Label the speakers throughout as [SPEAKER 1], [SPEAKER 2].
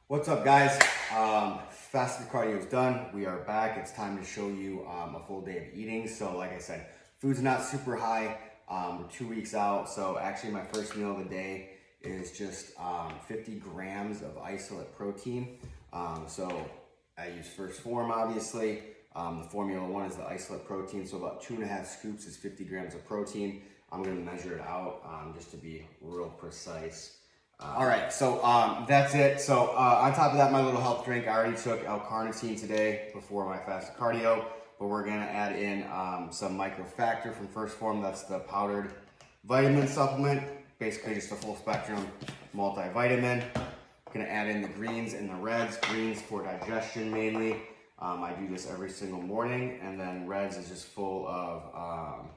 [SPEAKER 1] What's up, guys? Fasted cardio is done. We are back. It's time to show you a full day of eating. So like I said, food's not super high. We're 2 weeks out. So actually my first meal of the day is just 50 grams of isolate protein. So I use First Form, obviously. The Formula 1 is the isolate protein. So about 2.5 scoops is 50 grams of protein. I'm gonna measure it out just to be real precise. All right, so that's it. So on top of that, my little health drink, I already took L-carnitine today before my fasted cardio, but we're gonna add in some microfactor from First Form. That's the powdered vitamin supplement, basically just a full spectrum multivitamin. Gonna add in the greens and the reds. Greens for digestion mainly. I do this every single morning, and then reds is just full of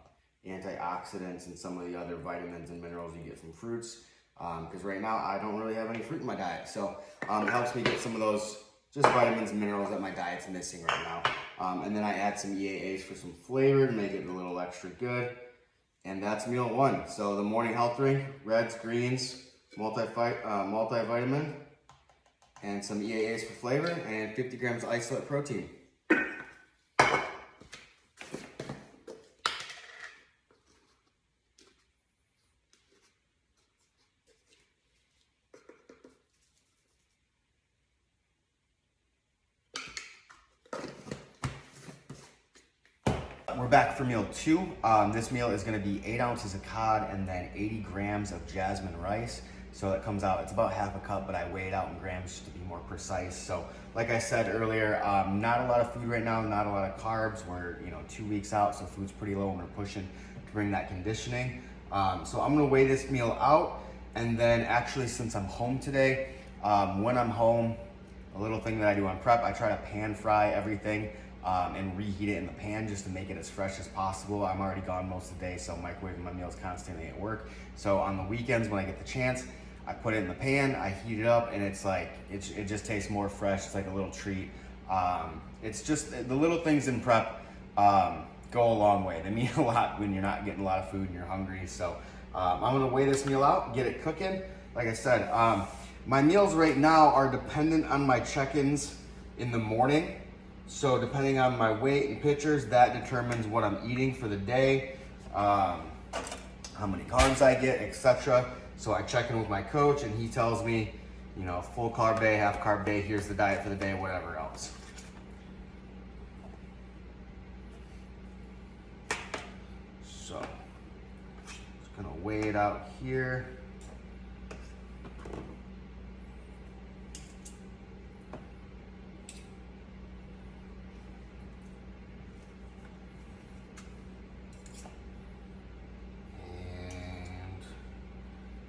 [SPEAKER 1] antioxidants and some of the other vitamins and minerals you get from fruits. Because right now I don't really have any fruit in my diet. So it helps me get some of those just vitamins and minerals that my diet's missing right now. And then I add some EAAs for some flavor to make it a little extra good. And that's meal one. So the morning health drink, reds, greens, multivitamin, and some EAAs for flavor, and 50 grams of isolate protein. We're back for meal two. This meal is gonna be 8 ounces of cod and then 80 grams of jasmine rice. So it comes out, it's about half a cup, but I weigh it out in grams just to be more precise. So like I said earlier, not a lot of food right now, not a lot of carbs. We're 2 weeks out, so food's pretty low and we're pushing to bring that conditioning. So I'm gonna weigh this meal out, and then actually since I'm home today, when I'm home, a little thing that I do on prep, I try to pan fry everything and reheat it in the pan just to make it as fresh as possible. I'm already gone most of the day, so I'm microwaving my meals constantly at work. So on the weekends when I get the chance, I put it in the pan, I heat it up, and it's like, it just tastes more fresh. It's like a little treat. It's just, the little things in prep go a long way. They mean a lot when you're not getting a lot of food and you're hungry. So I'm gonna weigh this meal out, get it cooking. Like I said, my meals right now are dependent on my check-ins in the morning. So depending on my weight and pictures, that determines what I'm eating for the day, how many carbs I get, etc. So I check in with my coach and he tells me, full carb day, half carb day, here's the diet for the day, whatever else. So just gonna weigh it out here.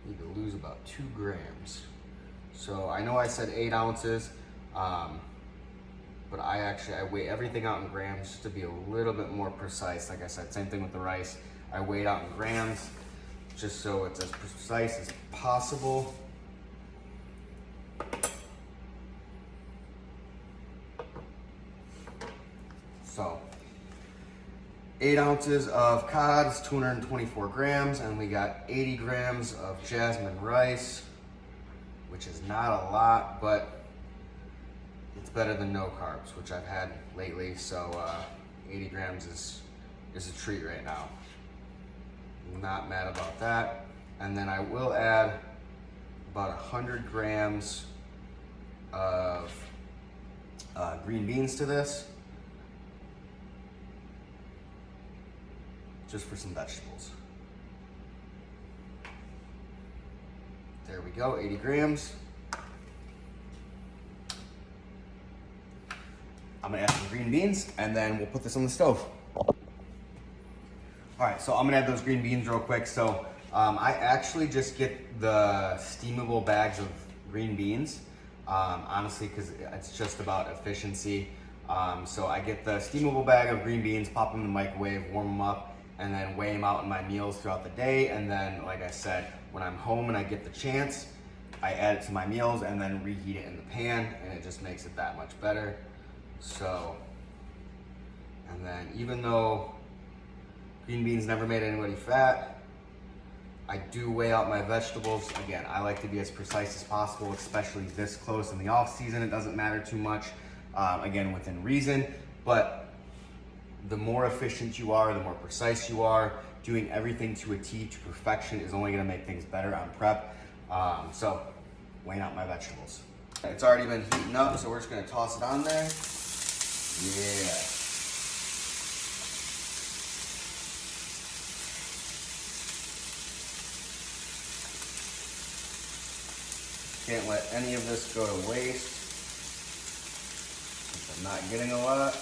[SPEAKER 1] Need to lose about 2 grams. So I know I said 8 ounces, but I weigh everything out in grams just to be a little bit more precise. Like I said, same thing with the rice. I weigh it out in grams just so it's as precise as possible. So 8 ounces of cod is 224 grams, and we got 80 grams of jasmine rice, which is not a lot, but it's better than no carbs, which I've had lately. So 80 grams is a treat right now. Not mad about that. And then I will add about 100 grams of green beans to this, just for some vegetables. There we go, 80 grams. I'm gonna add some green beans and then we'll put this on the stove. All right, so I'm gonna add those green beans real quick. So I actually just get the steamable bags of green beans, honestly, because it's just about efficiency. So I get the steamable bag of green beans, pop them in the microwave, warm them up, and then weigh them out in my meals throughout the day. And then, like I said, when I'm home and I get the chance, I add it to my meals and then reheat it in the pan, and it just makes it that much better. So, and then even though green beans never made anybody fat, I do weigh out my vegetables. Again, I like to be as precise as possible, especially this close in the off season. It doesn't matter too much, again, within reason, but the more efficient you are, the more precise you are, doing everything to a T, to perfection, is only gonna make things better on prep. So, weighing out my vegetables. It's already been heating up, so we're just gonna toss it on there. Yeah. Can't let any of this go to waste. I'm not getting a lot.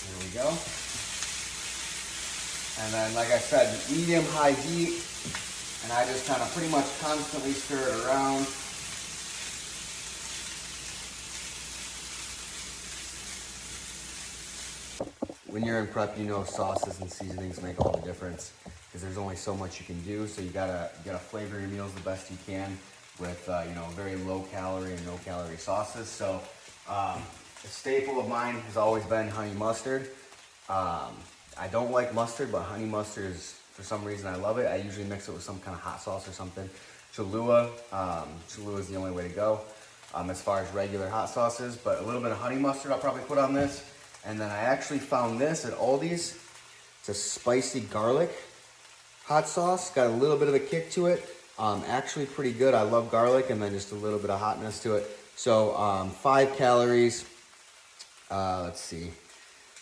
[SPEAKER 1] There we go. And then, like I said, medium-high heat, and I just kind of pretty much constantly stir it around. When you're in prep, you know sauces and seasonings make all the difference because there's only so much you can do. So you gotta flavor your meals the best you can with you know, very low calorie and no calorie sauces. So a staple of mine has always been honey mustard. I don't like mustard, but honey mustard is, for some reason, I love it. I usually mix it with some kind of hot sauce or something. Cholula, Cholula is the only way to go as far as regular hot sauces, but a little bit of honey mustard I'll probably put on this. And then I actually found this at Aldi's. It's a spicy garlic hot sauce. Got a little bit of a kick to it. Actually pretty good. I love garlic, and then just a little bit of hotness to it. So 5 calories. Let's see.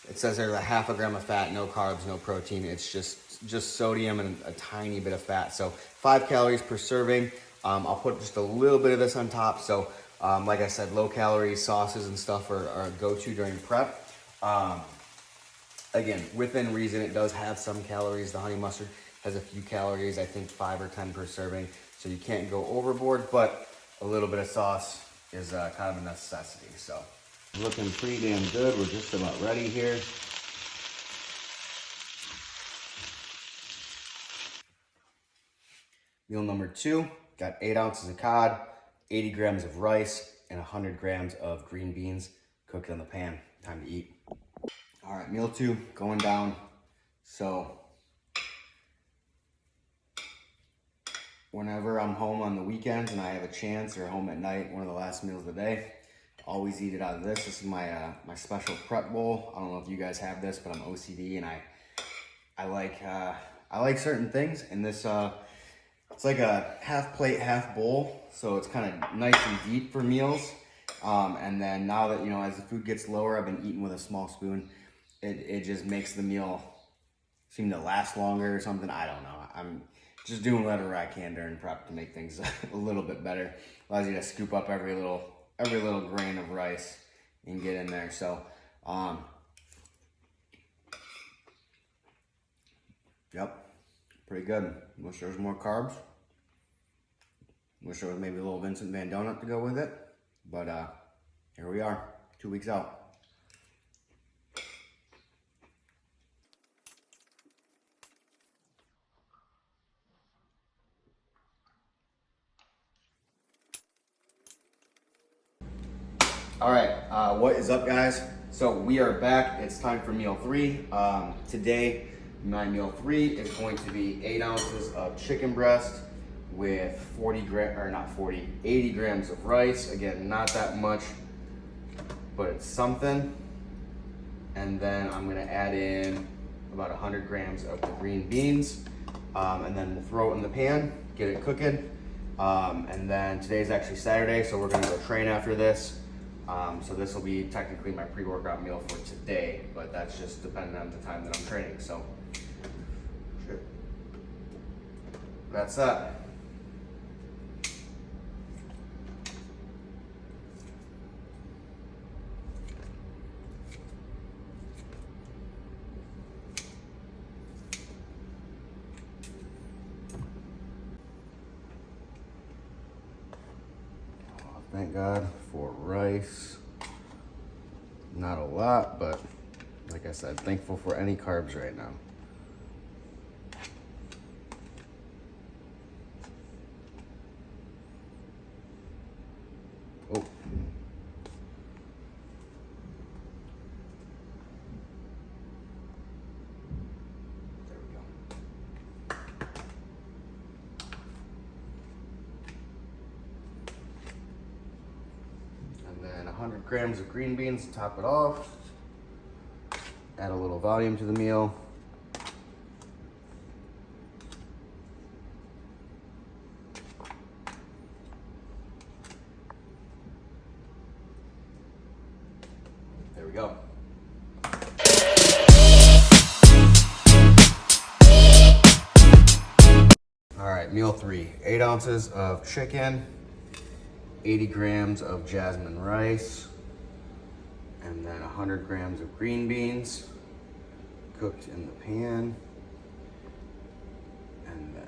[SPEAKER 1] It says there's a half a gram of fat, no carbs, no protein. It's just sodium and a tiny bit of fat. So 5 calories per serving. I'll put just a little bit of this on top. So like I said, low calorie sauces and stuff are a go-to during prep. Again, within reason, it does have some calories. The honey mustard has a few calories, I think 5 or 10 per serving. So you can't go overboard, but a little bit of sauce is kind of a necessity. So looking pretty damn good. We're just about ready here. Meal number 2, got 8 ounces of cod, 80 grams of rice, and 100 grams of green beans cooked in the pan. Time to eat. All right, meal 2 going down. So whenever I'm home on the weekends and I have a chance, or home at night, one of the last meals of the day, always eat it out of this. This is my my special prep bowl. I don't know if you guys have this, but I'm OCD and I like certain things. And this it's like a half plate, half bowl, so it's kind of nice and deep for meals. And then now that, you know, as the food gets lower, I've been eating with a small spoon. It just makes the meal seem to last longer or something. I don't know. I'm just doing whatever I can during prep to make things a little bit better. Allows you to scoop up every little grain of rice and get in there. So, yep, pretty good. Wish there was more carbs. Wish there was maybe a little Vincent Van Donut to go with it. But here we are, 2 weeks out. All right, what is up, guys? So we are back. It's time for meal 3. Today, my meal 3 is going to be 8 ounces of chicken breast with 80 grams of rice. Again, not that much, but it's something. And then I'm gonna add in about 100 grams of the green beans. And then we'll throw it in the pan, get it cooking. And then today's actually Saturday, so we're gonna go train after this. So this will be technically my pre-workout meal for today, but that's just depending on the time that I'm training. So that's that. Thank God for rice. Not a lot, but like I said, thankful for any carbs right now. Oh, grams of green beans to top it off. Add a little volume to the meal. There we go. All right, meal 3, 8 ounces of chicken, 80 grams of jasmine rice, and then 100 grams of green beans cooked in the pan. And then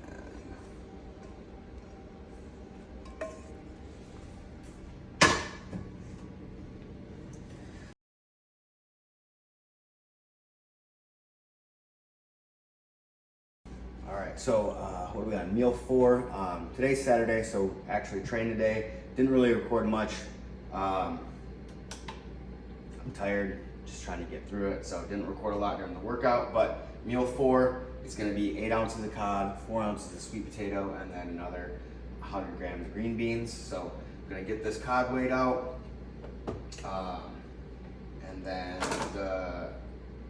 [SPEAKER 1] all right, so what do we got? Meal 4. Today's Saturday, so actually trained today. Didn't really record much. I'm tired, just trying to get through it, so didn't record a lot during the workout. But meal 4 is going to be 8 ounces of cod, 4 ounces of sweet potato, and then another 100 grams of green beans. So I'm going to get this cod weighed out, and then the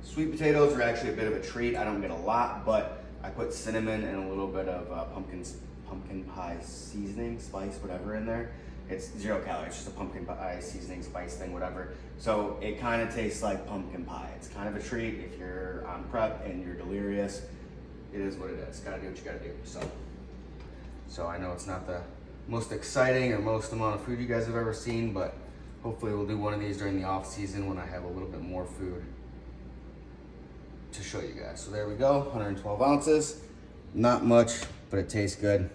[SPEAKER 1] sweet potatoes are actually a bit of a treat. I don't get a lot, but I put cinnamon and a little bit of pumpkin pie seasoning, spice, whatever in there. It's 0 calories, just a pumpkin pie seasoning, spice thing, whatever. So it kind of tastes like pumpkin pie. It's kind of a treat if you're on prep and you're delirious. It is what it is. Gotta do what you gotta do. So I know it's not the most exciting or most amount of food you guys have ever seen, but hopefully we'll do one of these during the off season when I have a little bit more food to show you guys. So there we go, 112 ounces. Not much, but it tastes good.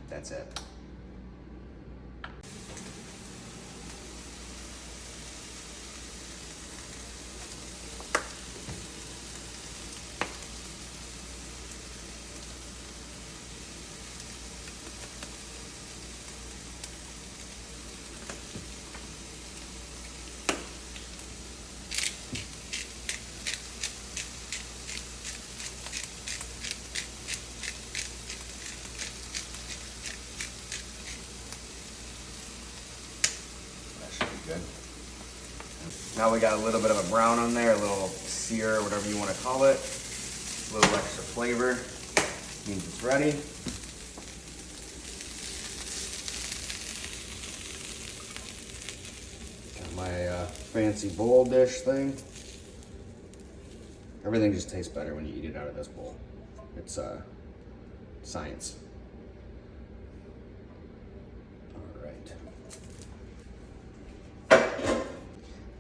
[SPEAKER 1] That's it. Good. Now we got a little bit of a brown on there, a little sear, whatever you want to call it. A little extra flavor means it's ready. Got my fancy bowl dish thing. Everything just tastes better when you eat it out of this bowl. It's science.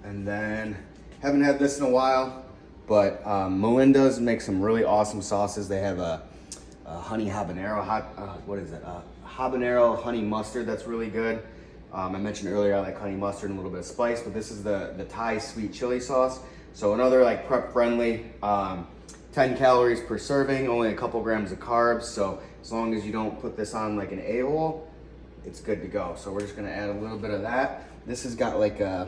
[SPEAKER 1] And then, haven't had this in a while, but Melinda's makes some really awesome sauces. They have a honey habanero, habanero honey mustard that's really good. I mentioned earlier I like honey mustard and a little bit of spice, but this is the Thai sweet chili sauce. So another like prep friendly, 10 calories per serving, only a couple grams of carbs. So as long as you don't put this on like an a-hole, it's good to go. So we're just gonna add a little bit of that. This has got like a,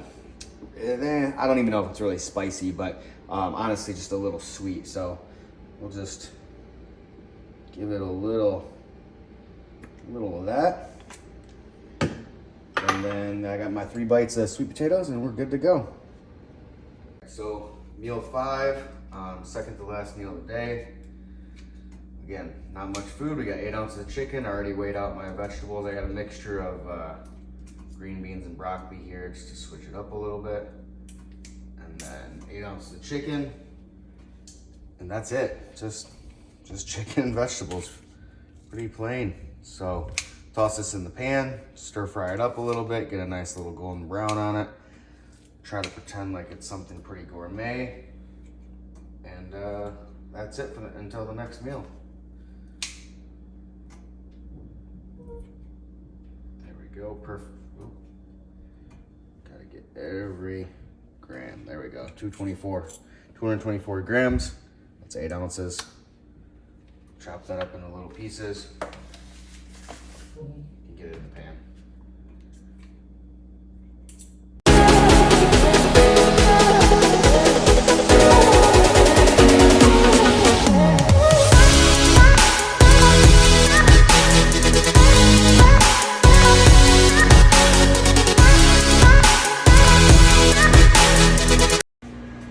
[SPEAKER 1] I don't even know if it's really spicy, but honestly just a little sweet. So we'll just give it a little of that. And then I got my 3 bites of sweet potatoes and we're good to go. So meal 5, second to last meal of the day. Again, not much food. We got 8 ounces of chicken. I already weighed out my vegetables. I got a mixture of green beans and broccoli here just to switch it up a little bit. And then 8 ounces of chicken. And that's it. Just chicken and vegetables. Pretty plain. So toss this in the pan, stir fry it up a little bit, get a nice little golden brown on it. Try to pretend like it's something pretty gourmet. And that's it until the next meal. There we go, perfect. Ooh. Gotta get every gram. There we go, 224 grams. That's 8 ounces. Chop that up into little pieces. And get it in the pan.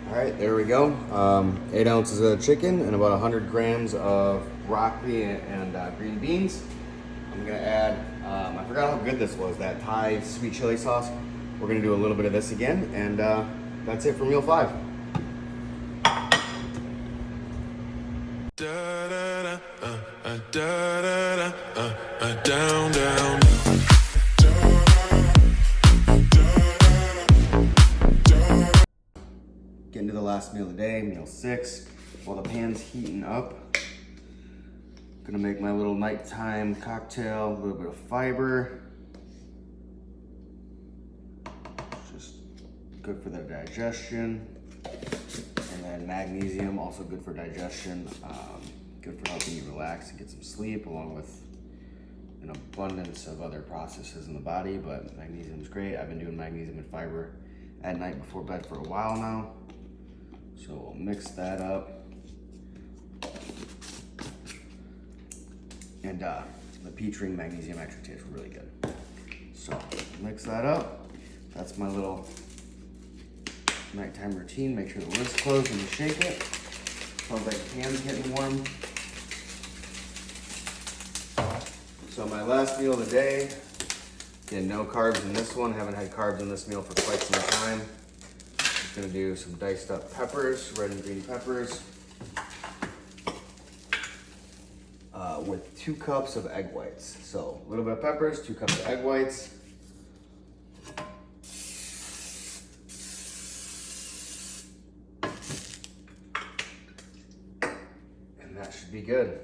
[SPEAKER 1] All right, there we go. 8 ounces of chicken and about 100 grams of broccoli and green beans. I'm gonna add, I forgot how good this was, that Thai sweet chili sauce. We're gonna do a little bit of this again, and that's it for meal 5.
[SPEAKER 2] Down, down.
[SPEAKER 1] Getting to the last meal of the day, meal 6. While the pan's heating up, gonna make my little nighttime cocktail, a little bit of fiber. Just good for the digestion. And then magnesium, also good for digestion. Good for helping you relax and get some sleep, along with an abundance of other processes in the body, but magnesium is great. I've been doing magnesium and fiber at night before bed for a while now. So we'll mix that up. And the peach ring magnesium actually tastes really good. So mix that up. That's my little nighttime routine. Make sure the lid's closed when you shake it. Sounds like the pan's getting warm. So my last meal of the day, again, no carbs in this one. Haven't had carbs in this meal for quite some time. Just gonna do some diced up peppers, red and green peppers, with 2 cups of egg whites. So a little bit of peppers, 2 cups of egg whites. And that should be good.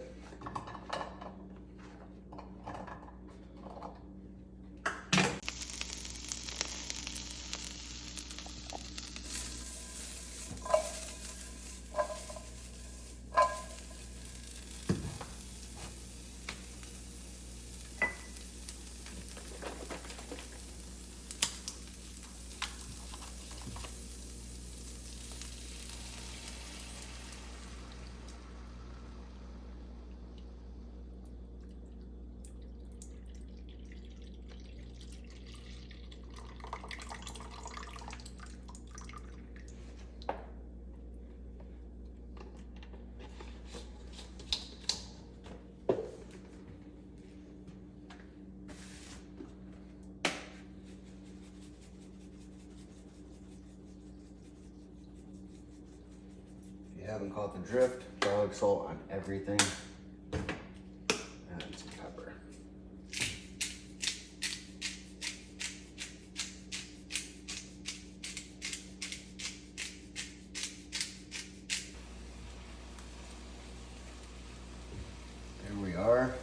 [SPEAKER 1] If you haven't caught the drift, garlic salt on everything, and some pepper. There we are.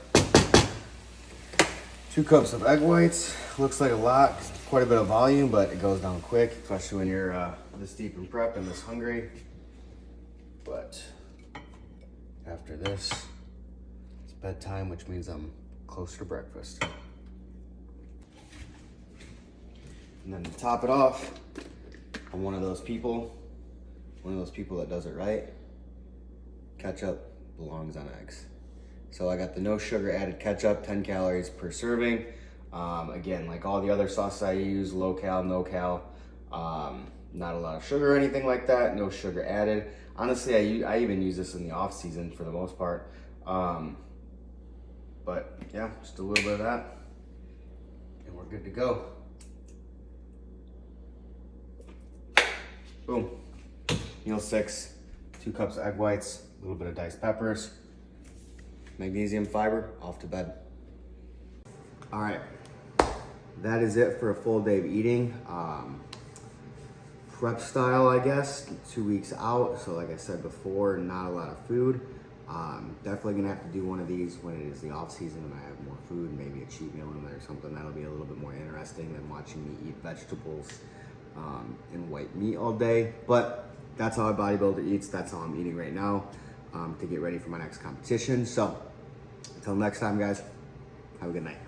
[SPEAKER 1] 2 cups of egg whites. Looks like a lot, quite a bit of volume, but it goes down quick, especially when you're this deep in prep and this hungry. But after this, it's bedtime, which means I'm close to breakfast. And then to top it off, I'm one of those people that does it right. Ketchup belongs on eggs. So I got the no sugar added ketchup, 10 calories per serving. Again, like all the other sauces I use, low cal, no cal, not a lot of sugar or anything like that, no sugar added. Honestly, I even use this in the off season for the most part. But yeah, just a little bit of that and we're good to go. Boom. Meal 6, 2 cups of egg whites, a little bit of diced peppers, magnesium, fiber, off to bed. All right, that is it for a full day of eating. Prep style, I guess, 2 weeks out. So like I said before, not a lot of food. Definitely gonna have to do one of these when it is the off season and I have more food, maybe a cheat meal in there or something. That'll be a little bit more interesting than watching me eat vegetables and white meat all day. But that's how a bodybuilder eats. That's how I'm eating right now to get ready for my next competition. So until next time, guys, have a good night.